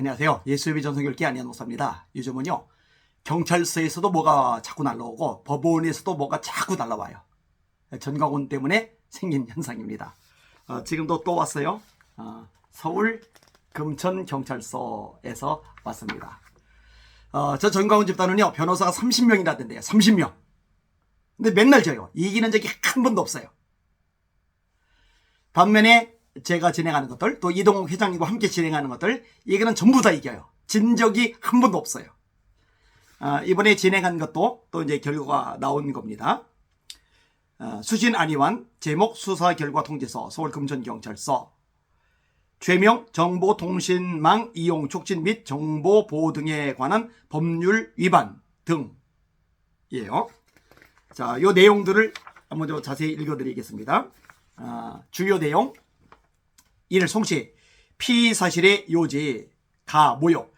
안녕하세요. 예수의 전성교육기 안희연 목사입니다. 요즘은요, 경찰서에서도 뭐가 자꾸 날라오고 법원에서도 뭐가 자꾸 날라와요. 전광훈 때문에 생긴 현상입니다. 지금도 또 왔어요. 서울 금천경찰서에서 왔습니다. 저 전광훈 집단은요, 변호사가 30명이나 된대요. 30명. 근데 맨날 져요. 이기는 적이 한 번도 없어요. 반면에 제가 진행하는 것들, 또 이동욱 회장님과 함께 진행하는 것들, 이거는 전부 다 이겨요. 진 적이 한 번도 없어요. 이번에 진행한 것도 또 이제 결과가 나온 겁니다. 수신 안희환, 제목 수사 결과 통지서, 서울 금천경찰서, 죄명 정보통신망 이용 촉진 및 정보 보호 등에 관한 법률 위반 등이에요. 자, 요 내용들을 한번 좀 자세히 읽어드리겠습니다. 주요 내용. 1. 송치, 피의 사실의 요지, 가, 모욕.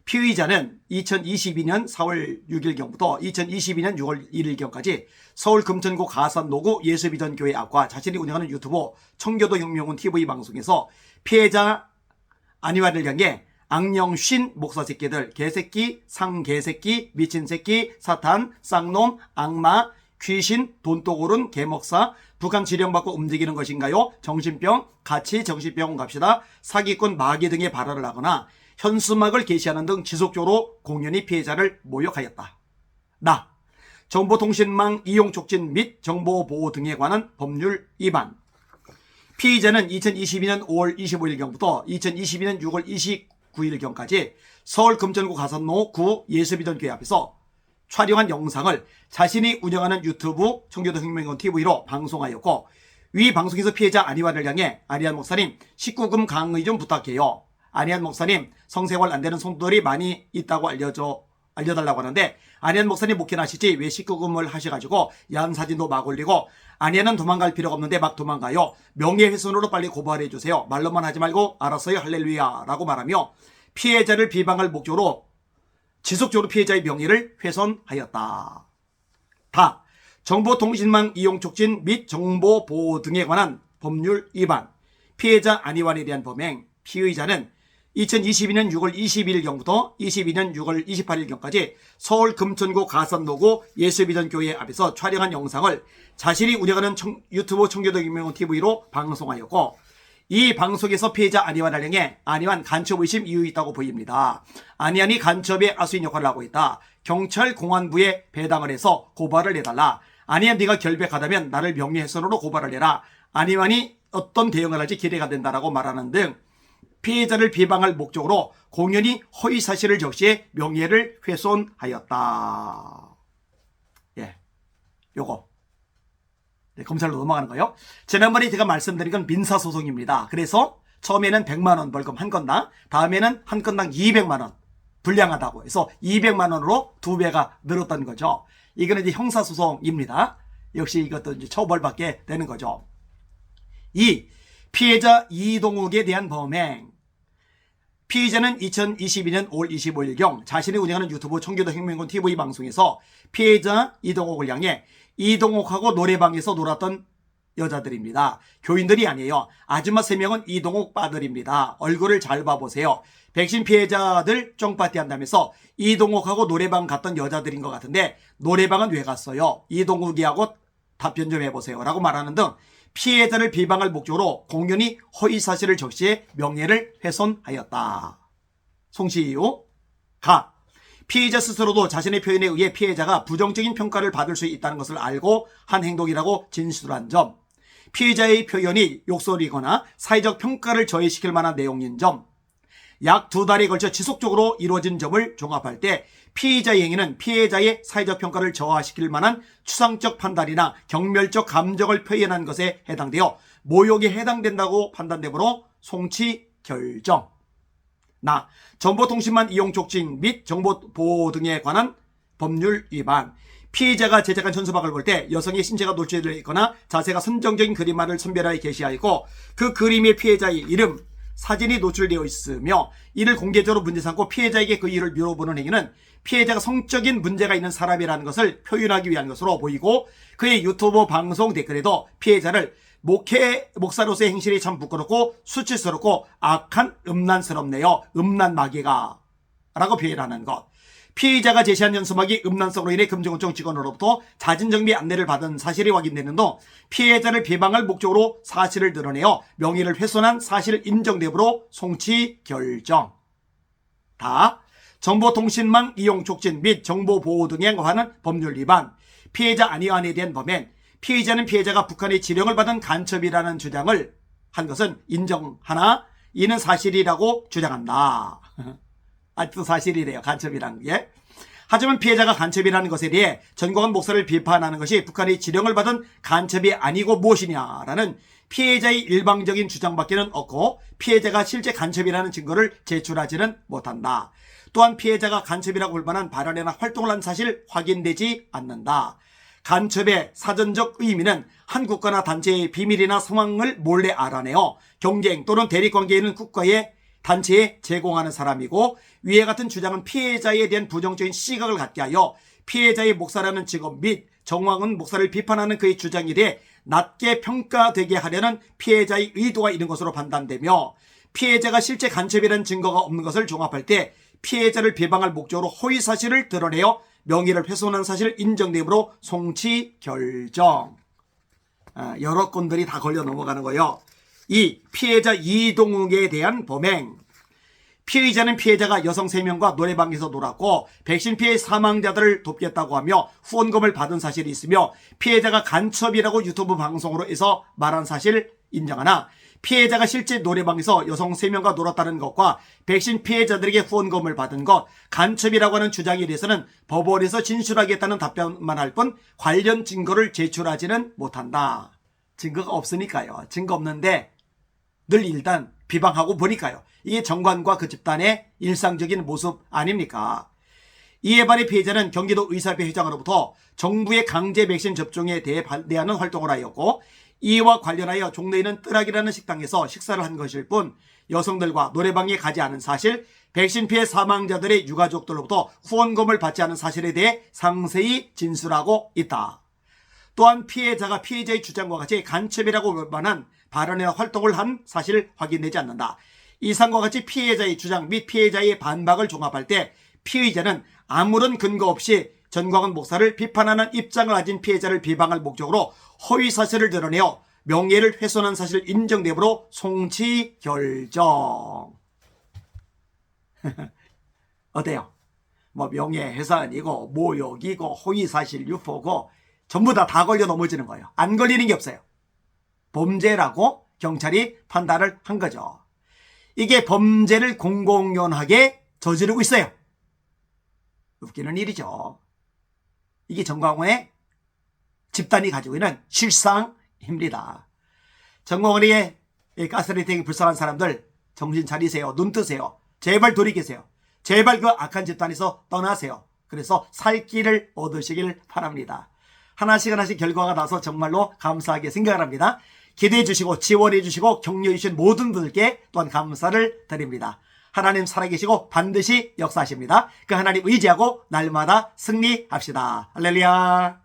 피의자는 2022년 4월 6일경부터 2022년 6월 1일경까지 서울 금천구 가산노구 예수비전교회 앞과 자신이 운영하는 유튜브 청교도 혁명은 TV 방송에서 피해자 안희환을 향해 악령 쉰 목사 새끼들, 개새끼, 상개새끼, 미친 새끼, 사탄, 쌍놈, 악마, 귀신, 돈독오른 개목사, 북한 지령받고 움직이는 것인가요? 정신병, 같이 정신병원 갑시다. 사기꾼, 마귀 등의 발언을 하거나 현수막을 게시하는 등 지속적으로 공연히 피해자를 모욕하였다. 나, 정보통신망 이용 촉진 및 정보보호 등에 관한 법률 위반. 피의자는 2022년 5월 25일경부터 2022년 6월 29일경까지 서울 금천구 가산로 구 예수비전교회 앞에서 촬영한 영상을 자신이 운영하는 유튜브 청교도 혁명원 TV로 방송하였고, 위 방송에서 피해자 안희환을 향해 안희환 목사님 19금 강의 좀 부탁해요. 안희환 목사님 성생활 안 되는 성도들이 많이 있다고 알려달라고 하는데, 안희환 목사님 목회하시지 왜 19금을 하셔가지고 야한 사진도 막 올리고, 안희환은 도망갈 필요가 없는데 막 도망가요. 명예훼손으로 빨리 고발해 주세요. 말로만 하지 말고 알았어요 할렐루야 라고 말하며 피해자를 비방할 목적으로 지속적으로 피해자의 명예를 훼손하였다. 다, 정보통신망 이용 촉진 및 정보보호 등에 관한 법률 위반. 피해자 안희환에 대한 범행. 피의자는 2022년 6월 21일경부터 22년 6월 28일경까지 서울 금천구 가산노구 예수비전교회 앞에서 촬영한 영상을 자신이 운영하는 유튜브 청교도 혁명원 TV로 방송하였고, 이 방송에서 피해자 안희환을 향해 안희환 간첩 의심 이유 있다고 보입니다. 안희환이 간첩의 아수인 역할을 하고 있다. 경찰 공안부에 배당을 해서 고발을 해달라. 안희환 네가 결백하다면 나를 명예훼손으로 고발을 해라. 안희환이 어떤 대응을 할지 기대가 된다라고 말하는 등 피해자를 비방할 목적으로 공연히 허위 사실을 적시해 명예를 훼손하였다. 예, 요거. 네, 검찰로 넘어가는 거요. 지난번에 제가 말씀드린 건 민사소송입니다. 그래서 처음에는 100만 원 벌금 한 건당, 다음에는 한 건당 200만 원 불량하다고 해서 200만 원으로 2배가 늘었던 거죠. 이거는 이제 형사소송입니다. 역시 이것도 이제 처벌받게 되는 거죠. 2. 피해자 이동욱에 대한 범행. 피의자는 2022년 5월 25일경 자신이 운영하는 유튜브 청교도 혁명군 TV 방송에서 피해자 이동욱을 향해 이동욱하고 노래방에서 놀았던 여자들입니다. 교인들이 아니에요. 아줌마 3명은 이동욱 빠들입니다. 얼굴을 잘 봐보세요. 백신 피해자들 쫑파티 한다면서 이동욱하고 노래방 갔던 여자들인 것 같은데 노래방은 왜 갔어요? 이동욱이하고 답변 좀 해보세요 라고 말하는 등 피해자를 비방할 목적으로 공연히 허위사실을 적시해 명예를 훼손하였다. 송치 이유. 가. 피해자 스스로도 자신의 표현에 의해 피해자가 부정적인 평가를 받을 수 있다는 것을 알고 한 행동이라고 진술한 점. 피해자의 표현이 욕설이거나 사회적 평가를 저해시킬 만한 내용인 점. 약 2달에 걸쳐 지속적으로 이루어진 점을 종합할 때 피의자의 행위는 피해자의 사회적 평가를 저하시킬 만한 추상적 판단이나 경멸적 감정을 표현한 것에 해당되어 모욕에 해당된다고 판단되므로 송치 결정. 나, 정보통신망 이용 촉진 및 정보보호 등에 관한 법률 위반. 피해자가 제작한 현수막을 볼 때 여성의 신체가 노출되어 있거나 자세가 선정적인 그림만을 선별하여 게시하였고, 그 그림의 피해자의 이름, 사진이 노출되어 있으며 이를 공개적으로 문제 삼고 피해자에게 그 이유를 물어보는 행위는 피해자가 성적인 문제가 있는 사람이라는 것을 표현하기 위한 것으로 보이고, 그의 유튜브 방송 댓글에도 피해자를 목사로서의 행실이 참 부끄럽고 수치스럽고 악한 음란스럽네요. 음란마귀가 라고 표현하는 것. 피의자가 제시한 연수막이 음란성으로 인해 금융구청 직원으로부터 자진정비 안내를 받은 사실이 확인되는 등 피해자를 비방할 목적으로 사실을 드러내어 명예를 훼손한 사실 인정됨으로 송치 결정. 다 정보통신망 이용 촉진 및 정보보호 등에 관한 법률 위반, 피해자 안위안에 대한 범행, 피의자는 피해자가 북한의 지령을 받은 간첩이라는 주장을 한 것은 인정하나 이는 사실이라고 주장한다. 아직도 사실이래요. 간첩이라는 게. 하지만 피해자가 간첩이라는 것에 대해 전광훈 목사를 비판하는 것이 북한의 지령을 받은 간첩이 아니고 무엇이냐라는 피해자의 일방적인 주장밖에는 없고 피해자가 실제 간첩이라는 증거를 제출하지는 못한다. 또한 피해자가 간첩이라고 볼 만한 발언이나 활동을 한 사실 확인되지 않는다. 간첩의 사전적 의미는 한 국가나 단체의 비밀이나 상황을 몰래 알아내어 경쟁 또는 대립관계에 있는 국가의 단체에 제공하는 사람이고, 위와 같은 주장은 피해자에 대한 부정적인 시각을 갖게 하여 피해자의 목사라는 직업 및 정광훈 목사를 비판하는 그의 주장에 대해 낮게 평가되게 하려는 피해자의 의도가 있는 것으로 판단되며, 피해자가 실제 간첩이라는 증거가 없는 것을 종합할 때 피해자를 비방할 목적으로 허위 사실을 드러내어 명예를 훼손한 사실 인정됨으로 송치 결정. 여러 건들이 다 걸려 넘어가는 거예요. 이 피해자 이동욱에 대한 범행. 피의자는 피해자가 여성 3명과 노래방에서 놀았고 백신 피해 사망자들을 돕겠다고 하며 후원금을 받은 사실이 있으며, 피해자가 간첩이라고 유튜브 방송으로 해서 말한 사실 인정하나 피해자가 실제 노래방에서 여성 3명과 놀았다는 것과 백신 피해자들에게 후원금을 받은 것, 간첩이라고 하는 주장에 대해서는 법원에서 진술하겠다는 답변만 할 뿐 관련 증거를 제출하지는 못한다. 증거가 없으니까요. 증거 없는데 늘 일단 비방하고 보니까요. 이게 정관과 그 집단의 일상적인 모습 아닙니까? 이에 반해 피해자는 경기도 의사협회 회장으로부터 정부의 강제 백신 접종에 대해 반대하는 활동을 하였고, 이와 관련하여 종로에 있는 뜨락이라는 식당에서 식사를 한 것일 뿐 여성들과 노래방에 가지 않은 사실, 백신 피해 사망자들의 유가족들로부터 후원금을 받지 않은 사실에 대해 상세히 진술하고 있다. 또한 피해자가 피해자의 주장과 같이 간첩이라고 볼 만한 발언이나 활동을 한 사실 확인되지 않는다. 이상과 같이 피해자의 주장 및 피해자의 반박을 종합할 때 피의자는 아무런 근거 없이 전광훈 목사를 비판하는 입장을 가진 피해자를 비방할 목적으로 허위 사실을 드러내어 명예를 훼손한 사실 인정됨으로 송치 결정. 어때요? 뭐 명예훼손이고 모욕이고 허위 사실 유포고 전부 다 걸려 넘어지는 거예요. 안 걸리는 게 없어요. 범죄라고 경찰이 판단을 한 거죠. 이게 범죄를 공공연하게 저지르고 있어요. 웃기는 일이죠. 이게 전광훈의 집단이 가지고 있는 실상입니다. 전광훈에게 가스라이팅이 불쌍한 사람들 정신 차리세요. 눈 뜨세요. 제발 돌이키세요. 제발 그 악한 집단에서 떠나세요. 그래서 살 길을 얻으시길 바랍니다. 하나씩 결과가 나서 정말로 감사하게 생각을 합니다. 기대해 주시고 지원해 주시고 격려해 주신 모든 분들께 또한 감사를 드립니다. 하나님 살아계시고 반드시 역사하십니다. 그 하나님 의지하고 날마다 승리합시다. 할렐루야.